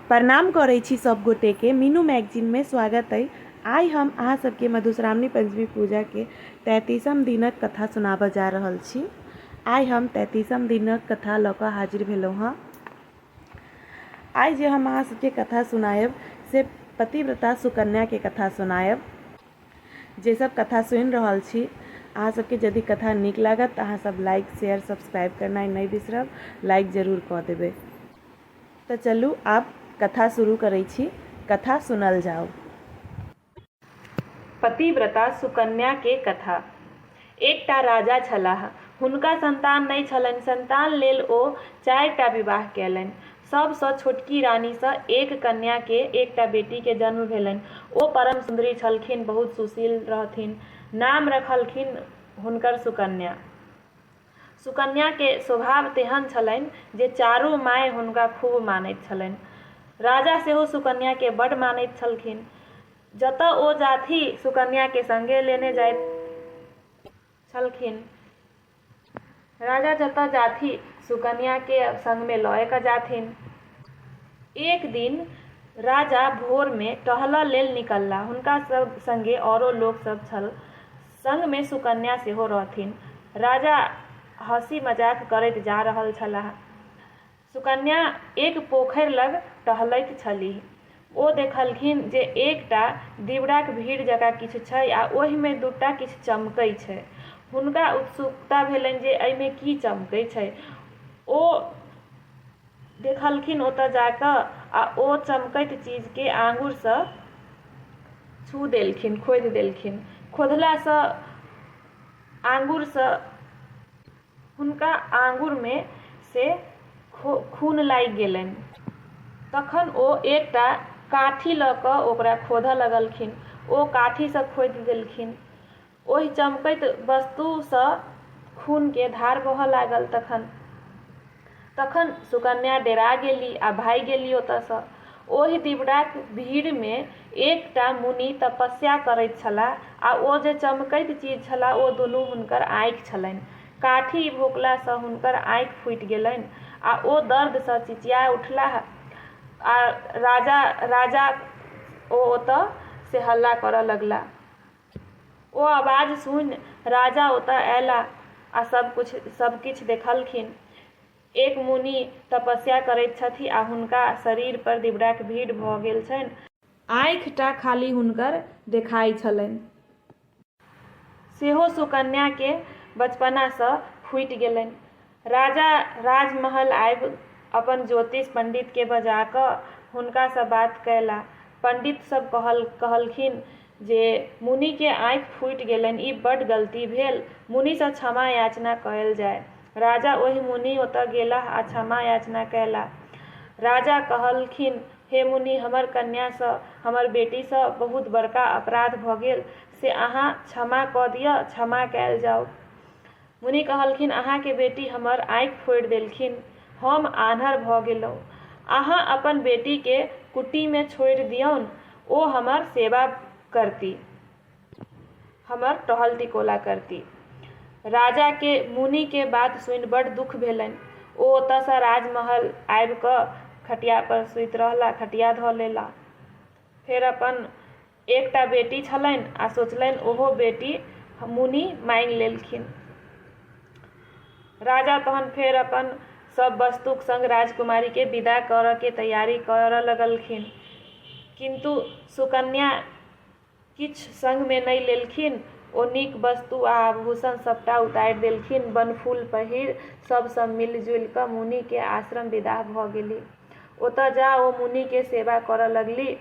प्रणाम करै छी सब गोटे के। मीनू मैगजीन में स्वागत है। आई हम अहाँ सबके मधुश्रावणी पंचमी पूजा के 33म दिनक कथा सुनाबऽ जा रहल छी। आई हम 33म दिनक कथा लऽ कऽ हाजिर भेलहुँ हँ। आई जे हम अहाँ सबके कथा सुनायब से पतिव्रता सुकन्या के कथा सुनायब। जे सब कथा सुनि रहल छी अहाँ सबके यदि कथा नीक लागत तऽ अहाँ सब लाइक शेयर सब्सक्राइब करनाइ नहीं बिसरब। लाइक जरूर कऽ देबै। तो चलू आब कथा शुरू करै छी। कथा सुनल जाओ। पतिव्रता सुकन्या के कथा। एकटा राजा छलाह, हुनका संतान नहि छलनि। संतान लेल ओ 4टा विवाह केलनि। सबसँ छोटकी रानीसँ एक कन्या के एकटा बेटी के जन्म भेलनि। ओ परम सुंदरी छलखिन, बहुत सुशील रहथिन। नाम रखलखिन हुनकर सुकन्या। सुकन्या के स्वभाव तेहन छलनि जे चारू माय हुनका खूब मानैत छलनि। राजा सेहो सुकन्या के बड़ मानैत छलखिन। जतऽ ओ जाथि सुकन्या के संगे लेने जाइत छलखिन। राजा जतऽ जाथि सुकन्या के संग में लए कऽ जाथिन। एक दिन राजा भोर में टहलऽ लेल निकलला। हुनका सब संगे औरो लोक सब छल, संग में सुकन्या सेहो रहथिन। राजा हंसी मजाक करैत जा रहल छलाह। सुकन्या एक पोखरि लग टहलैत छलीह। ओ देखलखिन जे एकटा दिवडाक भीड़ जकाँ किछु छै आ ओहि में दूटा किछु चमकै छै। हुनका उत्सुकता भेलनि जे एहिमे की चमकै छै। ओ देखलखिन ओतऽ जाकऽ आ ओ चमकैत चीज के आंगुर सँ छू देलखिन, खोदि देलखिन। खोदलासँ आंगुर सँ हुनका आंगुर में से खून लागि गेलनि। तखन ओ एकटा काठी लऽ कऽ ओकरा खोदऽ लगलखिन। ओ काठी सँ खोदि देलखिन। ओहि चमकैत वस्तु सँ खून के धार बहऽ लागल। तखन सुकन्या डेरा गेली आ भागि गेली ओतऽ सँ। ओहि दिवडाक भीड़ में एकटा मुनि तपस्या करैत छलाह आ ओ जे चमकैत चीज छलाह ओ दुनू हुनकर आँखि छलनि। काठी भोंकला सँ हुनकर आँखि फूटि गेलनि आ ओ दर्द सँ चिचिया उठलाह। आ राजा ओतऽ से हल्ला करऽ लगला। ओ आवाज सुनि राजा ओतऽ अयला आ सब किछु देखलखिन। एक मुनि तपस्या करैत छथि आ हुनका शरीर पर दिवडाक भीड़ भऽ गेल छनि। आँखि टा खाली हुनकर देखाइ छलनि। सेहो सुकन्या के बचपना सँ फूटि गेलनि। राजा राजमहल आबि अपन ज्योतिष पंडित के बजा कऽ हुनका सँ बात कयला। पंडित सब कहलखिन जे मुनि के आँखि फूटि गेलनि, ई बड्ड गलती भेल। मुनि सँ क्षमा याचना कयल जाय। राजा ओहि मुनि ओतऽ गेलाह आ क्षमा याचना कयला। राजा कहलखिन, हे मुनि, हमर कन्या सँ, हमर बेटी सँ बहुत बड़का अपराध भऽ गेल, से अहाँ क्षमा कऽ दिअ, क्षमा कयल जाओ। मुनि कहलखिन, अहाँ के बेटी हमर आँखि फोड़ि देलखिन, हम आन्हर भऽ गेलहुँ। अहाँ अपन बेटी के कुटी में छोड़ि दियौन, ओ हमर सेवा करती, हमर टहल टिकोला करती। राजा के मुनि के बात सुनि बड़ दुख भेलनि। ओ ओतऽ सँ राजमहल आबि कऽ खटिया पर सुति रहला, खटिया धऽ लेला। फेर अपन एकटा बेटी छलनि आ सोचलनि ओहो बेटी मुनि मांगि लेलखिन। राजा तहन फेर अपन सब वस्तुक संग राजकुमारी के विदा करऽ के तैयारी करऽ लगलखिन। किंतु सुकन्या किछु संग में नहि लेलखिन। ओ नीक वस्तु आ आभूषण सबटा उतारि देलखिन। बनफूल पहिर सब सँ मिल जुलि कऽ मुनि के आश्रम विदा भऽ गेली। ओतऽ जा ओ मुनि के सेवा करऽ लगली।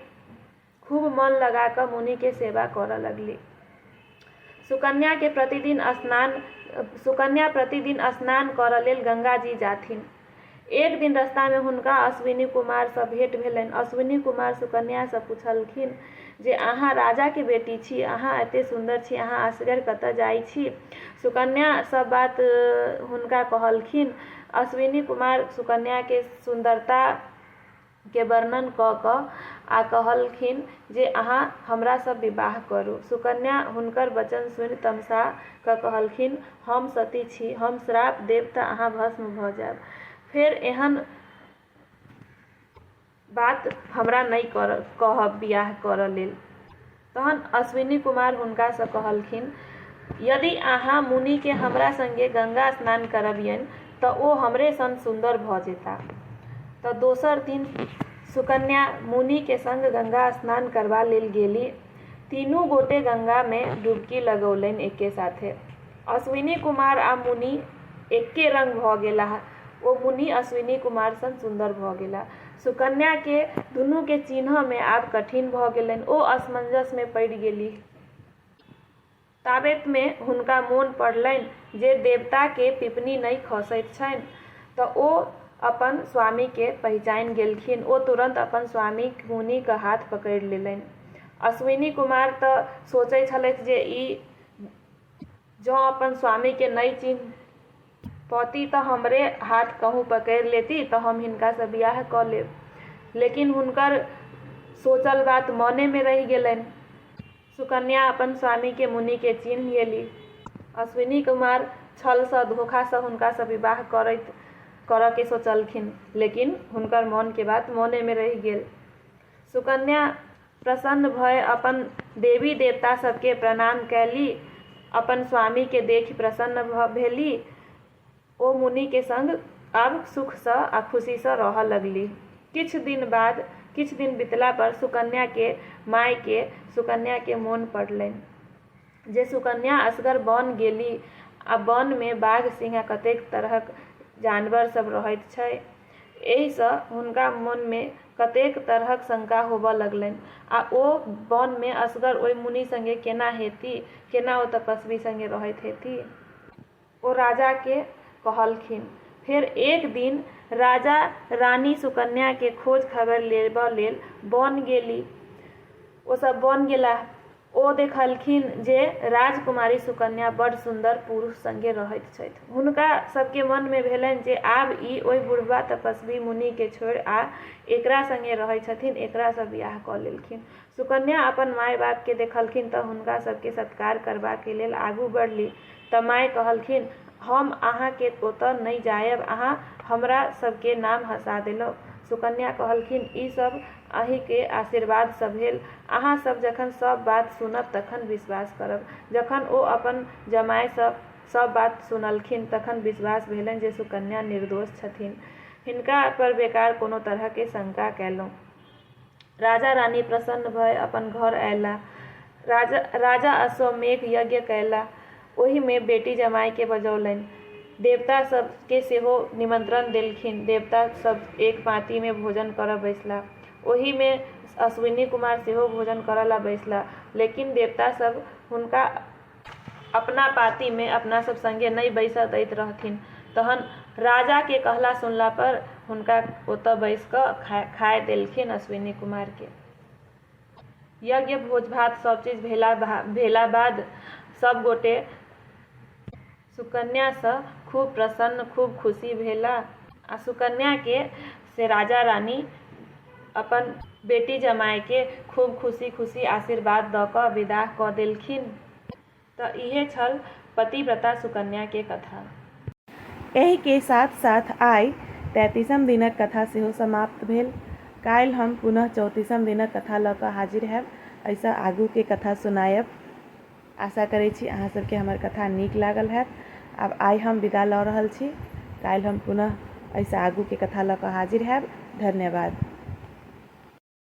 खूब मन लगा कऽ मुनि के सेवा करऽ लगली। सुकन्या प्रतिदिन स्नान करऽ लेल गंगा जी जाथिन। एक दिन रास्ता में हुनका अश्विनी कुमार सँ भेंट भेलनि। अश्विनी कुमार सुकन्या सँ पुछलखिन जे अहाँ राजा के बेटी छी, अहाँ एते सुंदर छी, अहाँ असगर कतऽ जाइ छी। सुकन्या सब बात हुनका कहलखिन। अश्विनी कुमार सुकन्या के सुंदरता के वर्णन कऽ कऽ आ कहलखिन जे अहाँ हमरा सँ विवाह करू। सुकन्या हुनकर वचन सुनि तमसा कऽ कहलखिन, हम सती छी, हम श्राप देब तऽ अहाँ भस्म भऽ जायब। फेर एहन बात हमरा नहीं कहब बियाह करऽ लेल। तहन अश्विनी कुमार हुनका से कहलखिन, यदि अहाँ मुनि के हमरा संगे गंगा स्नान करबियनि तऽ ओ हमरे सन सुंदर भऽ जेता। तऽ दोसर दिन सुकन्या मुनि के संग गंगा स्नान करबा लेल गेली। तीनू गोटे गंगा में डुबकी लगौलनि एके साथे। अश्विनी कुमार आ मुनि एके रंग भऽ गेलाह। ओ मुनि अश्विनी कुमार सन सुंदर भऽ गेला। सुकन्या के दुनू के चिन्ह में आब कठिन भऽ गेलनि। ओ असमंजस में पड़ि गेली। ताबेत में हुनका मोन पड़लनि जे देवता के पिपनी नहीं खसैत छनि। तऽ ओ अपन स्वामी के पहचानि गेलखिन। ओ तुरंत अपन स्वामी मुनि के हाथ पकड़ि लेलनि। अश्विनी कुमार तऽ सोचै छलथि जे ई जँ अपन स्वामी के नहीं चिन्ह पौती तऽ हमरे हाथ कहूँ पकड़ि लेती तऽ हम हिनका से बियाह कऽ लेब। लेकिन हुनकर सोचल बात मने में रहि गेलनि। सुकन्या अपन स्वामी के मुनि के चिन्ह गेली। अश्विनी कुमार छल से धोखा से हुनका से विवाह करऽ के सोचलखिन, लेकिन हुनकर मन के बात मने में रहि गेल। सुकन्या प्रसन्न भय अपन देवी देवता सबके प्रणाम कैली। अपन स्वामी के देखि प्रसन्न भेली। ओ मुनि के संग आब सुख से आ खुशी से रहऽ लगली। किछ दिन बितला पर सुकन्या के माय के सुकन्या के मोन पड़लनि जे सुकन्या असगर बन गेली आ वन में बाघ सिंह कतेक तरहक जानवर सब रहैत छै। एहि सँ हुनका मन में कतेक तरहक शंका होबऽ लगलनि। आ ओ वन में असगर ओहि मुनि संगे केना हेती, केना ओ तपस्वी संगे रहैत हेती। ओ राजा के कहलखिन। फेर एक दिन राजा रानी सुकन्या के खोज खबर लेबऽ लेल वन गेली। ओ सब वन गेलाह। ओ देखलखिन जे राजकुमारी सुकन्या बड़ सुंदर पुरुष संगे रहैत छथि। हुनका सबके मन में भेलनि जे आब ई ओहि बुढ़बा तपस्वी मुनि के छोड़ि आ एकरा संगे रहै छथिन, एकरा से बियाह कऽ लेलखिन। सुकन्या अपन माय बाप के देखलखिन तऽ हुनका सबके सत्कार करबा के लेल आगू बढ़ली। तऽ माय कहलखिन, हम अहाँ के ओतऽ नहीं जायब, अहाँ हमरा सबके नाम हँसा देलौ। सुकन्या कहलखिन, ई सब अहीं के आशीर्वाद सँ भेल। अहाँ सब जखन सब बात सुनब तखन विश्वास करब। जखन ओ अपन जमाय सब बात सुनलखिन तखन विश्वास भेलनि जे सुकन्या निर्दोष छथिन। हिनका पर बेकार कोनो तरह के शंका कैलहुँ। राजा रानी प्रसन्न भय अपन घर अयला। राजा अश्वमेघ यज्ञ कयला। ओहि में बेटी जमाय के बजौलनि। देवता सब के सेहो निमंत्रण देलखिन। देवता सब एक पाँति में भोजन करऽ बैसला। ओहि में अश्विनी कुमार सेहो भोजन करऽ ला बैसला। लेकिन देवता सब हुनका अपना पाँति में अपना सब संगे नहीं बैसऽ दैत रहथिन। तहन राजा के कहला सुनला पर हुनका ओतऽ बैस कऽ खाय देलखिन अश्विनी कुमार के। यज्ञ भोज भात सब चीज भेला बाद सब गोटे सुकन्या से खूब प्रसन्न, खूब खुशी भेला। आ सुकन्या के से राजा रानी अपन बेटी जमाय के खूब खुशी खुशी आशीर्वाद दऽ कऽ विदा कऽ देलखिन। तऽ इहे छल पतिव्रता सुकन्या के कथा। एहि के साथ साथ आइ 33म दिनक कथा सेहो समाप्त भेल। काल्हि हम पुनः 34म दिनक कथा लऽ कऽ हाजिर हैब। एहिसँ आगू के कथा सुनायब। आशा करै छी अहाँ सबके हमर कथा नीक लागल हैत। आब आइ हम विदा लऽ रहल छी। काल्हि हम पुनः एहिसँ आगू के कथा लऽ कऽ हाजिर हैब। धन्यवाद।